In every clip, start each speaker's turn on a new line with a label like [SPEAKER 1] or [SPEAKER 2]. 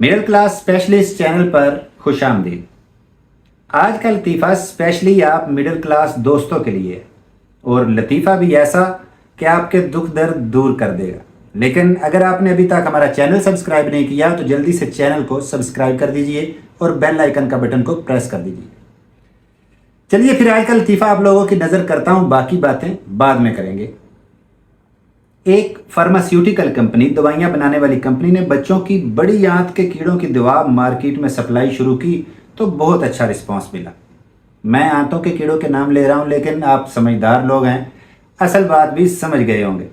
[SPEAKER 1] Middle class specialist channel पर खुश आमदीद। आज का लतीफ़ा स्पेशली आप मिडिल क्लास दोस्तों के लिए है और लतीफ़ा भी ऐसा कि आपके दुख दर्द दूर कर देगा। लेकिन अगर आपने अभी तक हमारा चैनल सब्सक्राइब नहीं किया तो जल्दी से चैनल को सब्सक्राइब कर दीजिए और बेल आइकन का बटन को प्रेस कर दीजिए। चलिए फिर आज का लतीफ़ा आप लोगों की नज़र करता हूँ, बाकी बातें बाद में करेंगे। एक फार्मास्यूटिकल कंपनी, दवाइयाँ बनाने वाली कंपनी ने बच्चों की बड़ी आंत के कीड़ों की दवा मार्केट में सप्लाई शुरू की तो बहुत अच्छा रिस्पांस मिला। मैं आंतों के कीड़ों के नाम ले रहा हूँ लेकिन आप समझदार लोग हैं, असल बात भी समझ गए होंगे।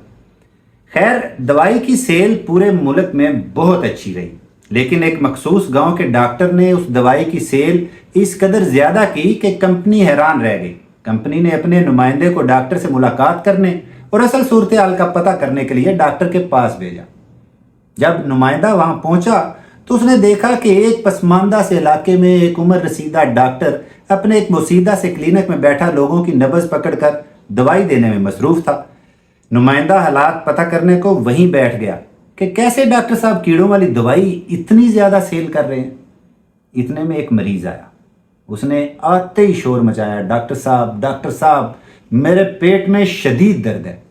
[SPEAKER 1] खैर, दवाई की सेल पूरे मुल्क में बहुत अच्छी रही, लेकिन एक मखसूस गांव के डॉक्टर ने उस दवाई की सेल इस कदर ज़्यादा की कि कंपनी हैरान रह गई। कंपनी ने अपने नुमाइंदे को डॉक्टर से मुलाकात करने और असल सूरत हाल का पता करने के लिए डॉक्टर के पास भेजा। जब नुमाइंदा वहां पहुंचा तो उसने देखा कि एक पसमानदा से इलाके में एक उम्र रसीदा डॉक्टर अपने एक बोसीदा से क्लिनिक में बैठा लोगों की नब्ज पकड़कर दवाई देने में मसरूफ था। नुमाइंदा हालात पता करने को वहीं बैठ गया कि कैसे डॉक्टर साहब कीड़ों वाली दवाई इतनी ज़्यादा सेल कर रहे हैं। इतने में एक मरीज़ आया, उसने आते ही शोर मचाया, डॉक्टर साहब मेरे पेट में शदीद दर्द है,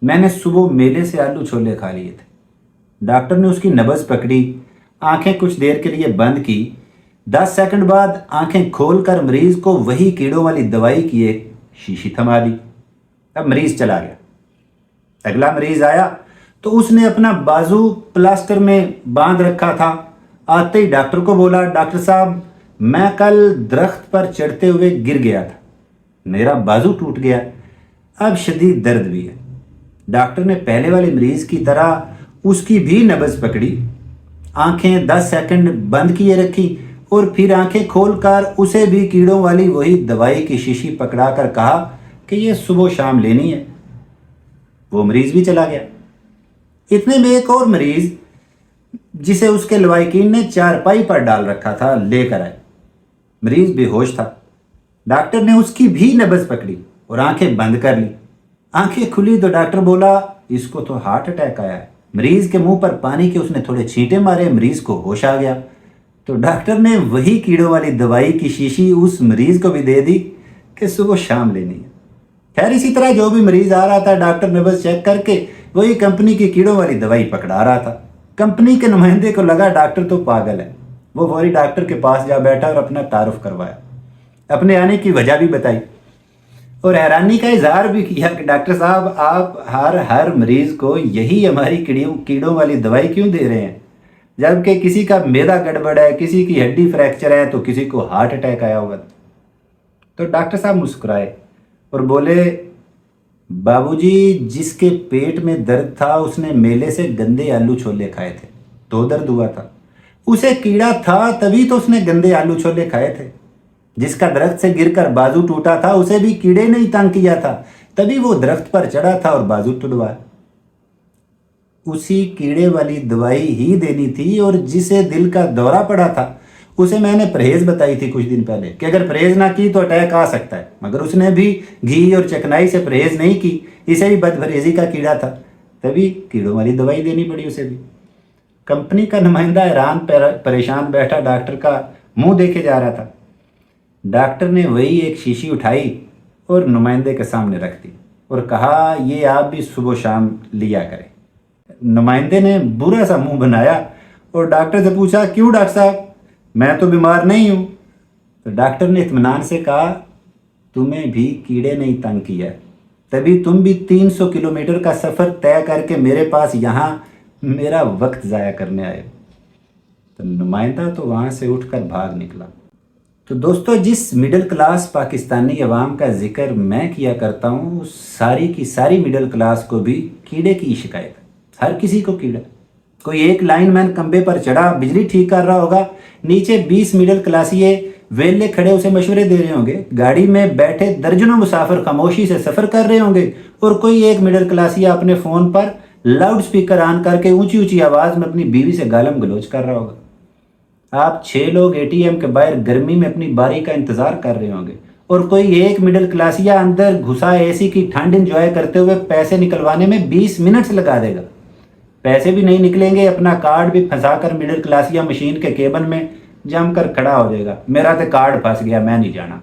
[SPEAKER 1] मैंने सुबह मेले से आलू छोले खा लिए थे। डॉक्टर ने उसकी नब्ज पकड़ी, आंखें कुछ देर के लिए बंद की। 10 सेकंड बाद आंखें खोलकर मरीज को वही कीड़ों वाली दवाई की एक शीशी थमा दी। अब मरीज चला गया। अगला मरीज आया तो उसने अपना बाजू प्लास्टर में बांध रखा था। आते ही डॉक्टर को बोला, डॉक्टर साहब मैं कल दरख्त पर चढ़ते हुए गिर गया था, मेरा बाजू टूट गया, अब शदीद दर्द भी है। डॉक्टर ने पहले वाले मरीज की तरह उसकी भी नब्ज पकड़ी, आंखें 10 सेकंड बंद किए रखी और फिर आंखें खोलकर उसे भी कीड़ों वाली वही दवाई की शीशी पकड़ाकर कहा कि ये सुबह शाम लेनी है। वो मरीज भी चला गया। इतने में एक और मरीज जिसे उसके लवाकिन ने चारपाई पर डाल रखा था लेकर आए। मरीज बेहोश था। डॉक्टर ने उसकी भी नब्ज पकड़ी और आंखें बंद कर ली। आंखें खुली तो डॉक्टर बोला, इसको तो हार्ट अटैक आया है। मरीज के मुंह पर पानी के उसने थोड़े छींटे मारे, मरीज को होश आ गया। तो डॉक्टर ने वही कीड़ों वाली दवाई की शीशी उस मरीज को भी दे दी कि सुबह शाम लेनी है। खैर, इसी तरह जो भी मरीज आ रहा था डॉक्टर नब्ज चेक करके वही कंपनी की कीड़ों वाली दवाई पकड़ा रहा था। कंपनी के नुमाइंदे को लगा डॉक्टर तो पागल है। वो फौरी डॉक्टर के पास जा बैठा और अपना तारुफ करवाया, अपने आने की वजह भी बताई और हैरानी का इजहार भी किया कि डॉक्टर साहब आप हर मरीज को यही हमारी कीड़ों वाली दवाई क्यों दे रहे हैं, जबकि किसी का मैदा गड़बड़ है, किसी की हड्डी फ्रैक्चर है, तो किसी को हार्ट अटैक आया होगा। तो डॉक्टर साहब मुस्कुराए और बोले, बाबूजी जिसके पेट में दर्द था उसने मेले से गंदे आलू छोले खाए थे तो दर्द हुआ था। उसे कीड़ा था तभी तो उसने गंदे आलू छोले खाए थे। जिसका दरख्त से गिरकर बाजू टूटा था उसे भी कीड़े ने ही तंग किया था, तभी वो दरख्त पर चढ़ा था और बाजू टूटवाया। उसी कीड़े वाली दवाई ही देनी थी। और जिसे दिल का दौरा पड़ा था उसे मैंने परहेज बताई थी कुछ दिन पहले कि अगर परहेज ना की तो अटैक आ सकता है, मगर उसने भी घी और चकनाई से परहेज नहीं की, इसे भी बदपरहेजी का कीड़ा था, तभी कीड़ों वाली दवाई देनी पड़ी उसे भी। कंपनी का नुमाइंदा हैरान परेशान बैठा डॉक्टर का मुंह देखे जा रहा था। डॉक्टर ने वही एक शीशी उठाई और नुमाइंदे के सामने रख दी और कहा, ये आप भी सुबह शाम लिया करें। नुमाइंदे ने बुरा सा मुंह बनाया और डॉक्टर से पूछा, क्यों डॉक्टर साहब, मैं तो बीमार नहीं हूँ। तो डॉक्टर ने इत्मीनान से कहा, तुम्हें भी कीड़े नहीं तंग किया, तभी तुम भी 300 किलोमीटर का सफ़र तय करके मेरे पास यहाँ मेरा वक्त ज़ाया करने आए। तो नुमाइंदा तो वहाँ से उठकर भाग निकला। तो दोस्तों, जिस मिडिल क्लास पाकिस्तानी अवाम का जिक्र मैं किया करता हूँ, सारी की सारी मिडिल क्लास को भी कीड़े की शिकायत है। हर किसी को कीड़ा। कोई एक लाइनमैन खंबे पर चढ़ा बिजली ठीक कर रहा होगा, नीचे 20 मिडिल क्लासिए वेले खड़े उसे मशवरे दे रहे होंगे, गाड़ी में बैठे दर्जनों मुसाफिर खामोशी से सफ़र कर रहे होंगे और कोई एक मिडिल क्लासिया अपने फ़ोन पर लाउड स्पीकर ऑन करके ऊंची ऊंची आवाज़ में अपनी बीवी से गालम गलोच कर रहा होगा। आप 6 लोग एटीएम के बाहर गर्मी में अपनी बारी का इंतज़ार कर रहे होंगे और कोई एक मिडिल क्लासिया अंदर घुसा एसी की ठंड इंजॉय करते हुए पैसे निकलवाने में 20 मिनट्स लगा देगा। पैसे भी नहीं निकलेंगे, अपना कार्ड भी फंसा कर मिडिल क्लास या मशीन के केबल में जम कर खड़ा हो जाएगा। मेरा तो कार्ड फंस गया, मैं नहीं जाना।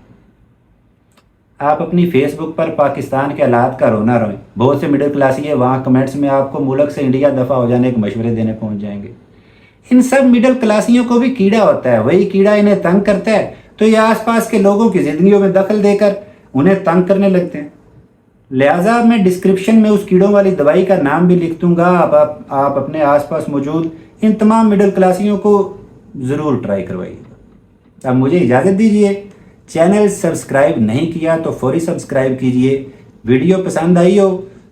[SPEAKER 1] आप अपनी फेसबुक पर पाकिस्तान के हालात का रोना रोएं। बहुत से मिडिल क्लासी है वहाँ कमेंट्स में आपको मुल्क से इंडिया दफ़ा हो जाने के मशवरे देने पहुँच जाएंगे। इन सब मिडिल क्लासियों को भी कीड़ा होता है, वही कीड़ा इन्हें तंग करता है तो ये आसपास के लोगों की ज़िंदगियों में दखल देकर उन्हें तंग करने लगते हैं। लिहाजा मैं डिस्क्रिप्शन में उस कीड़ों वाली दवाई का नाम भी लिख दूंगा। आप अपने आसपास मौजूद इन तमाम मिडिल क्लासियों को ज़रूर ट्राई करवाइए। अब मुझे इजाज़त दीजिए। चैनल सब्सक्राइब नहीं किया तो फौरी सब्सक्राइब कीजिए। वीडियो पसंद आई हो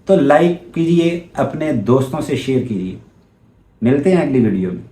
[SPEAKER 1] तो लाइक कीजिए, अपने दोस्तों से शेयर कीजिए। मिलते हैं अगली वीडियो में।